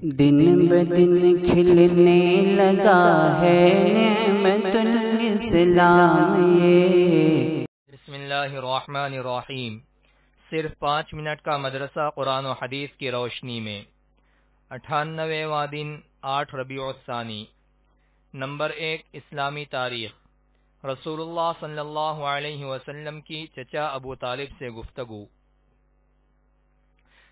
دن بدن کھلنے لگا ہے نعمت الاسلام یہ۔ بسم اللہ الرحمن الرحیم۔ صرف 5 منٹ کا مدرسہ قرآن و حدیث کی روشنی میں 98واں دن 8 ربیع الثانی۔ نمبر 1، اسلامی تاریخ۔ رسول اللہ صلی اللہ علیہ وسلم کی چچا ابو طالب سے گفتگو۔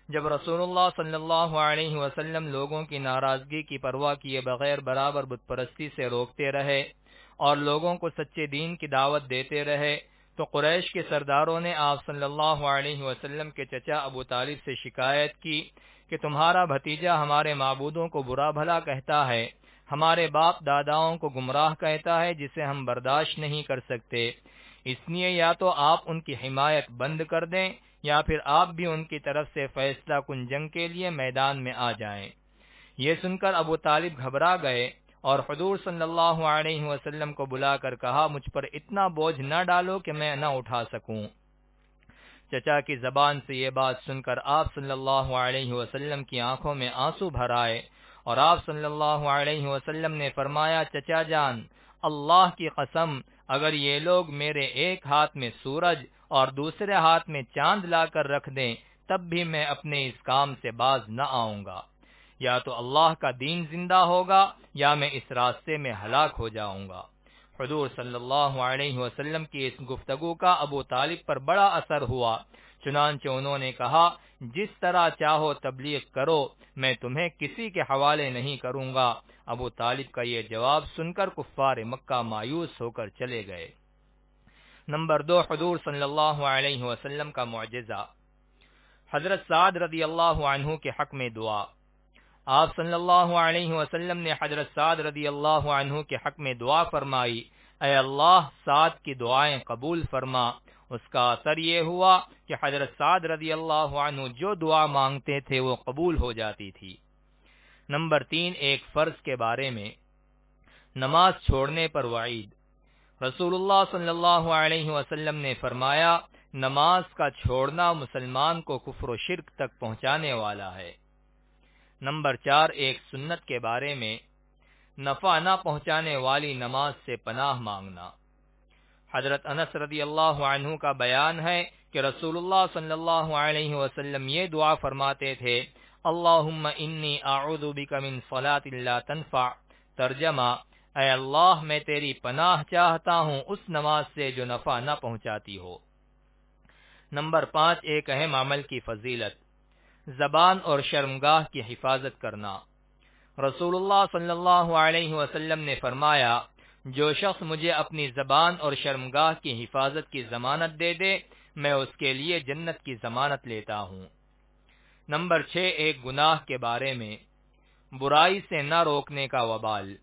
جب رسول اللہ صلی اللہ علیہ وسلم لوگوں کی ناراضگی کی پرواہ کیے بغیر برابر بت پرستی سے روکتے رہے اور لوگوں کو سچے دین کی دعوت دیتے رہے، تو قریش کے سرداروں نے آپ صلی اللہ علیہ وسلم کے چچا ابو طالب سے شکایت کی کہ تمہارا بھتیجا ہمارے معبودوں کو برا بھلا کہتا ہے، ہمارے باپ داداؤں کو گمراہ کہتا ہے، جسے ہم برداشت نہیں کر سکتے۔ اس لیے یا تو آپ ان کی حمایت بند کر دیں یا پھر آپ بھی ان کی طرف سے فیصلہ کن جنگ کے لیے میدان میں آ جائیں۔ یہ سن کر ابو طالب گھبرا گئے اور حضور صلی اللہ علیہ وسلم کو بلا کر کہا، مجھ پر اتنا بوجھ نہ ڈالو کہ میں نہ اٹھا سکوں۔ چچا کی زبان سے یہ بات سن کر آپ صلی اللہ علیہ وسلم کی آنکھوں میں آنسو بھر آئے اور آپ صلی اللہ علیہ وسلم نے فرمایا، چچا جان، اللہ کی قسم، اگر یہ لوگ میرے ایک ہاتھ میں سورج اور دوسرے ہاتھ میں چاند لا کر رکھ دیں تب بھی میں اپنے اس کام سے باز نہ آؤں گا۔ یا تو اللہ کا دین زندہ ہوگا یا میں اس راستے میں ہلاک ہو جاؤں گا۔ حضور صلی اللہ علیہ وسلم کی اس گفتگو کا ابو طالب پر بڑا اثر ہوا، چنانچہ انہوں نے کہا، جس طرح چاہو تبلیغ کرو، میں تمہیں کسی کے حوالے نہیں کروں گا۔ ابو طالب کا یہ جواب سن کر کفار مکہ مایوس ہو کر چلے گئے۔ نمبر 2، حضور صلی اللہ علیہ وسلم کا معجزہ۔ حضرت سعد رضی اللہ عنہ کے حق میں دعا۔ آپ صلی اللہ علیہ وسلم نے حضرت سعد رضی اللہ عنہ کے حق میں دعا فرمائی، اے اللہ، سعد کی دعائیں قبول فرما۔ اس کا اثر یہ ہوا کہ حضرت سعد رضی اللہ عنہ جو دعا مانگتے تھے وہ قبول ہو جاتی تھی۔ نمبر 3، ایک فرض کے بارے میں، نماز چھوڑنے پر وعید۔ رسول اللہ صلی اللہ علیہ وسلم نے فرمایا، نماز کا چھوڑنا مسلمان کو کفر و شرک تک پہنچانے والا ہے۔ نمبر 4، ایک سنت کے بارے میں، نفع نہ پہنچانے والی نماز سے پناہ مانگنا۔ حضرت انس رضی اللہ عنہ کا بیان ہے کہ رسول اللہ صلی اللہ علیہ وسلم یہ دعا فرماتے تھے، اللہم انی اعوذ بک من صلاۃ لا تنفع۔ ترجمہ، اے اللہ، میں تیری پناہ چاہتا ہوں اس نماز سے جو نفع نہ پہنچاتی ہو۔ نمبر 5، ایک اہم عمل کی فضیلت، زبان اور شرمگاہ کی حفاظت کرنا۔ رسول اللہ صلی اللہ علیہ وسلم نے فرمایا، جو شخص مجھے اپنی زبان اور شرمگاہ کی حفاظت کی ضمانت دے دے، میں اس کے لیے جنت کی ضمانت لیتا ہوں۔ نمبر 6، ایک گناہ کے بارے میں، برائی سے نہ روکنے کا وبال۔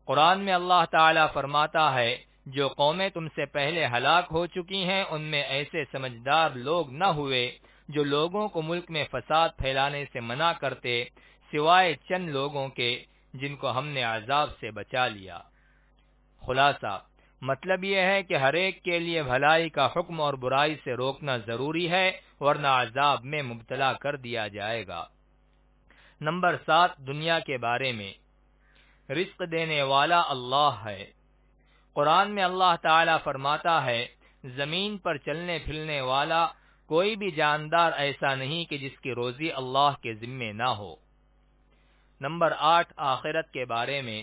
قرآن میں اللہ تعالیٰ فرماتا ہے، جو قومیں تم سے پہلے ہلاک ہو چکی ہیں ان میں ایسے سمجھدار لوگ نہ ہوئے جو لوگوں کو ملک میں فساد پھیلانے سے منع کرتے، سوائے چند لوگوں کے جن کو ہم نے عذاب سے بچا لیا۔ خلاصہ، مطلب یہ ہے کہ ہر ایک کے لیے بھلائی کا حکم اور برائی سے روکنا ضروری ہے، ورنہ عذاب میں مبتلا کر دیا جائے گا۔ نمبر 7، دنیا کے بارے میں، رزق دینے والا اللہ ہے۔ قرآن میں اللہ تعالیٰ فرماتا ہے، زمین پر چلنے پھرنے والا کوئی بھی جاندار ایسا نہیں کہ جس کی روزی اللہ کے ذمے نہ ہو۔ نمبر 8، آخرت کے بارے میں،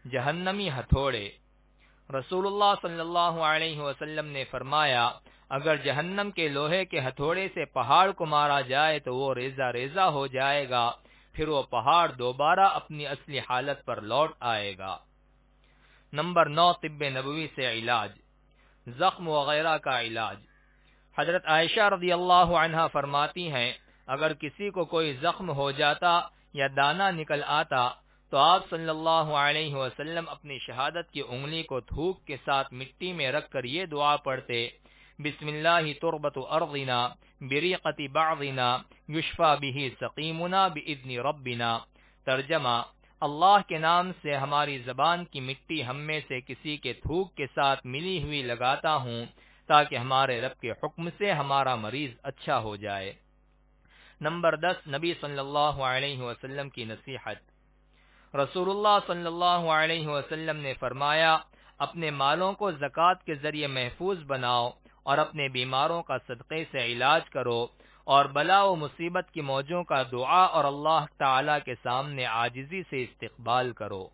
جہنمی ہتھوڑے۔ رسول اللہ صلی اللہ علیہ وسلم نے فرمایا، اگر جہنم کے لوہے کے ہتھوڑے سے پہاڑ کو مارا جائے تو وہ ریزہ ریزہ ہو جائے گا، پھر وہ پہاڑ دوبارہ اپنی اصلی حالت پر لوٹ آئے گا۔ نمبر 9، طب نبوی سے علاج، زخم وغیرہ کا علاج۔ حضرت عائشہ رضی اللہ عنہا فرماتی ہیں، اگر کسی کو کوئی زخم ہو جاتا یا دانہ نکل آتا تو آپ صلی اللہ علیہ وسلم اپنی شہادت کی انگلی کو تھوک کے ساتھ مٹی میں رکھ کر یہ دعا پڑھتے، بسم اللہ تربت ارضنا بریقت بعضنا یشفى به سقیمنا باذن ربنا۔ ترجمہ، اللہ کے نام سے ہماری زبان کی مٹی ہم میں سے کسی کے تھوک کے ساتھ ملی ہوئی لگاتا ہوں تاکہ ہمارے رب کے حکم سے ہمارا مریض اچھا ہو جائے۔ نمبر 10 نبی صلی اللہ علیہ وسلم کی نصیحت۔ رسول اللہ صلی اللہ علیہ وسلم نے فرمایا، اپنے مالوں کو زکوٰۃ کے ذریعے محفوظ بناؤ اور اپنے بیماروں کا صدقے سے علاج کرو، اور بلا و مصیبت کی موجوں کا دعا اور اللہ تعالی کے سامنے عاجزی سے استقبال کرو۔